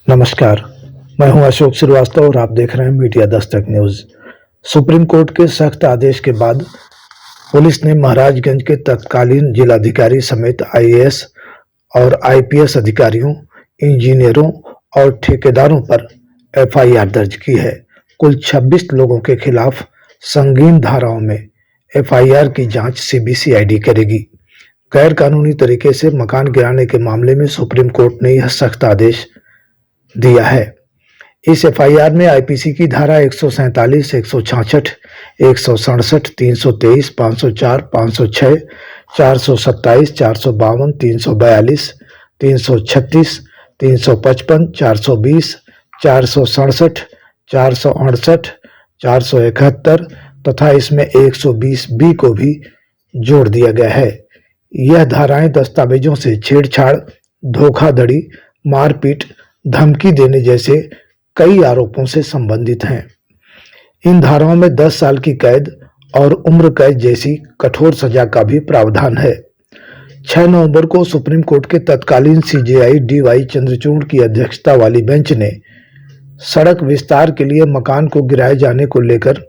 नमस्कार, मैं हूं अशोक श्रीवास्तव और आप देख रहे हैं media Dastak news. Supreme court के सख्त आदेश के बाद पुलिस ने महाराजगंज के तत्कालीन जिलाधिकारी समेत आईएएस और आईपीएस अधिकारियों, इंजीनियरों और ठेकेदारों पर एफआईआर दर्ज की है। कुल 26 लोगों के खिलाफ संगीन धाराओं में एफआईआर की जांच सीबीसीआईडी करेगी। गैर कानूनी तरीके से मकान गिराने के मामले में सुप्रीम कोर्ट ने यह सख्त आदेश दिया है। इस एफआईआर में आईपीसी की धारा 147, 166, 167, 323, 504, 506, 427, 452, 342, 336, 355, 420, 467, 468, 471 तथा इसमें 120 बी को भी जोड़ दिया गया है। यह धाराएं दस्तावेजों से छेड़छाड़, धोखाधड़ी, मारपीट, धमकी देने जैसे कई आरोपों से संबंधित हैं। इन धाराओं में 10 साल की कैद और उम्र कैद जैसी कठोर सजा का भी प्रावधान है। 6 नवंबर को सुप्रीम कोर्ट के तत्कालीन सीजेआई डीवाई चंद्रचूड़ की अध्यक्षता वाली बेंच ने सड़क विस्तार के लिए मकान को गिराए जाने को लेकर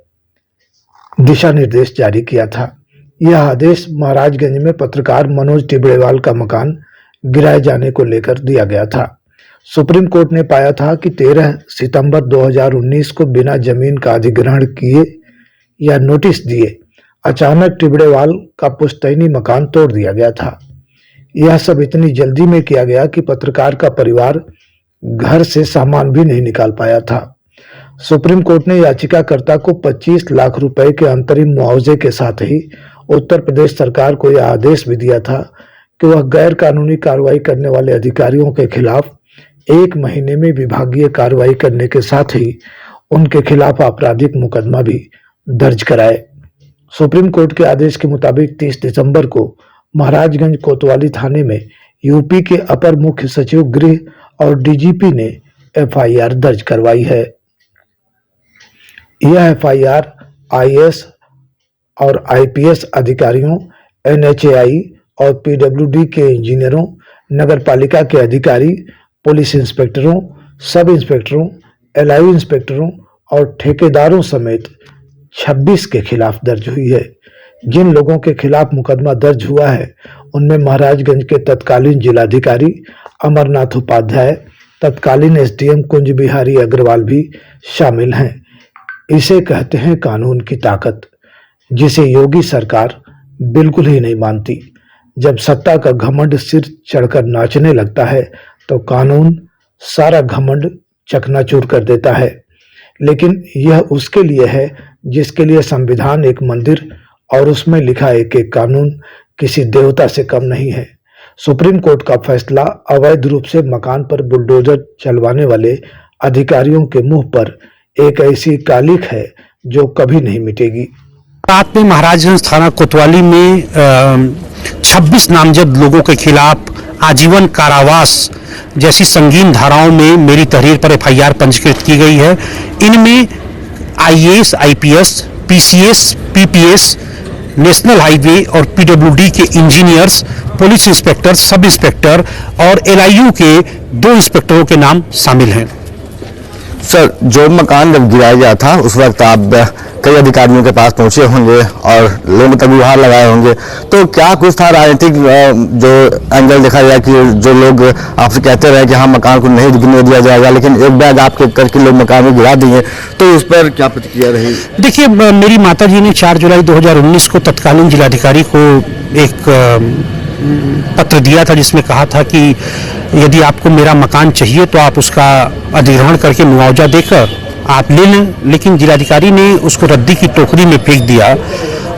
दिशा निर्देश जारी किया था। यह आदेश महाराजगंज में पत्रकार मनोज टिबड़ेवाल का मकान गिराए जाने को लेकर दिया गया था। सुप्रीम कोर्ट ने पाया था कि 13 सितंबर 2019 को बिना जमीन का अधिग्रहण किए या नोटिस दिए अचानक टिबड़ेवाल का पुश्तैनी मकान तोड़ दिया गया था। यह सब इतनी जल्दी में किया गया कि पत्रकार का परिवार घर से सामान भी नहीं निकाल पाया था। सुप्रीम कोर्ट ने याचिकाकर्ता को 25 लाख रुपए के अंतरिम मुआवजे के साथ ही उत्तर प्रदेश सरकार को यह आदेश भी दिया था कि वह गैर कानूनी कार्रवाई करने वाले अधिकारियों के खिलाफ 1 महीने में विभागीय कार्रवाई करने के साथ ही उनके खिलाफ आपराधिक मुकदमा भी दर्ज कराए। सुप्रीम कोर्ट के आदेश के मुताबिक 30 दिसंबर को महाराजगंज कोतवाली थाने में यूपी के अपर मुख्य सचिव गृह और डीजीपी ने एफआईआर दर्ज करवाई है। यह एफआईआर आईएएस और आईपीएस अधिकारियों, एनएचएआई और पीडब्ल्यूडी के इंजीनियरों, नगर पालिका के अधिकारी, पुलिस इंस्पेक्टरों, सब इंस्पेक्टरों, एलआईयू इंस्पेक्टरों और ठेकेदारों समेत 26 के खिलाफ दर्ज हुई है। जिन लोगों के खिलाफ मुकदमा दर्ज हुआ है उनमें महाराजगंज के तत्कालीन जिलाधिकारी अमरनाथ उपाध्याय, तत्कालीन एसडीएम कुंज बिहारी अग्रवाल भी शामिल हैं। इसे कहते हैं कानून की ताकत, जिसे योगी सरकार बिल्कुल ही नहीं मानती। जब सत्ता का घमंड सिर चढ़कर नाचने लगता है तो कानून सारा घमंड चकनाचूर कर देता है। लेकिन यह उसके लिए है जिसके लिए संविधान एक मंदिर और उसमें लिखा एक एक कानून किसी देवता से कम नहीं है। सुप्रीम कोर्ट का फैसला अवैध रूप से मकान पर बुलडोजर चलवाने वाले अधिकारियों के मुंह पर एक ऐसी कालिख है जो कभी नहीं मिटेगी। रात में महाराजगंज थाना कोतवाली में 26 नामजद लोगों के खिलाफ आजीवन कारावास जैसी संगीन धाराओं में मेरी तहरीर पर एफआईआर पंजीकृत की गई है। इनमें IAS, IPS, PCS, PPS, national highway और पीडब्ल्यूडी के engineers, police inspector, sub inspector और एलआईयू के 2 इंस्पेक्टरों के नाम शामिल हैं। सर, जो मकान जब गिराया गया था उस वक्त आप कई अधिकारियों के पास पहुंचे होंगे और लोगों तक गुहार लगाए होंगे, तो क्या कुछ था राजनीतिक जो एंगल देखा गया कि जो लोग आपसे कहते रहे कि हाँ मकान को नहीं गिरने दिया जाएगा, लेकिन एक बैग आपके करके लोग मकान में गिरा दिए, तो उस पर क्या प्रतिक्रिया रही? देखिए, मेरी माता जी ने 4 जुलाई 2019 को तत्कालीन जिलाधिकारी को एक पत्र दिया था जिसमें कहा था कि यदि आपको मेरा मकान चाहिए तो आप उसका अधिग्रहण करके मुआवजा देकर आप ले लें, लेकिन जिलाधिकारी ने उसको रद्दी की टोकरी में फेंक दिया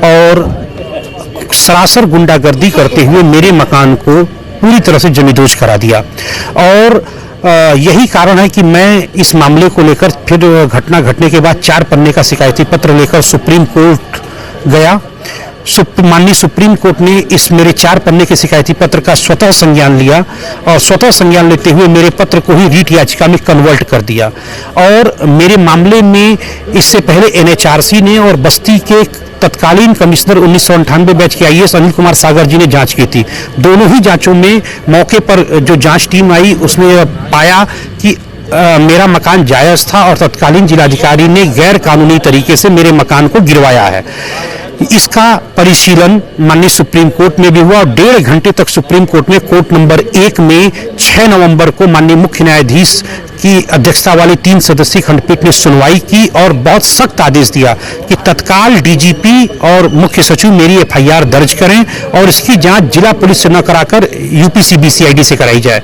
और सरासर गुंडागर्दी करते हुए मेरे मकान को पूरी तरह से जमींदोज करा दिया। और यही कारण है कि मैं इस मामले को लेकर फिर घटना घटने के बाद 4 पन्ने का शिकायती पत्र लेकर सुप्रीम कोर्ट गया। माननीय सुप्रीम कोर्ट ने इस मेरे 4 पन्ने के शिकायती पत्र का स्वतः संज्ञान लिया और स्वतः संज्ञान लेते हुए मेरे पत्र को ही रीट याचिका में कन्वर्ट कर दिया। और मेरे मामले में इससे पहले एनएचआरसी ने और बस्ती के तत्कालीन कमिश्नर 1998 बैच के आईएएस अनिल कुमार सागर जी ने जांच की थी। दोनों ही जांचों में मौके पर जो जांच टीम आई उसने पाया कि मेरा मकान जायज़ था और तत्कालीन जिलाधिकारी ने गैर कानूनी तरीके से मेरे मकान को गिरवाया है। इसका परिशीलन माननीय सुप्रीम कोर्ट में भी हुआ और 1.5 घंटे तक सुप्रीम कोर्ट में कोर्ट नंबर 1 में 6 नवंबर को माननीय मुख्य न्यायाधीश की अध्यक्षता वाली 3 सदस्यीय खंडपीठ ने सुनवाई की और बहुत सख्त आदेश दिया कि तत्काल डीजीपी और मुख्य सचिव मेरी एफआईआर दर्ज करें और इसकी जांच जिला पुलिस से न कराकर यूपी सीबीसीआईडी से कराई जाए।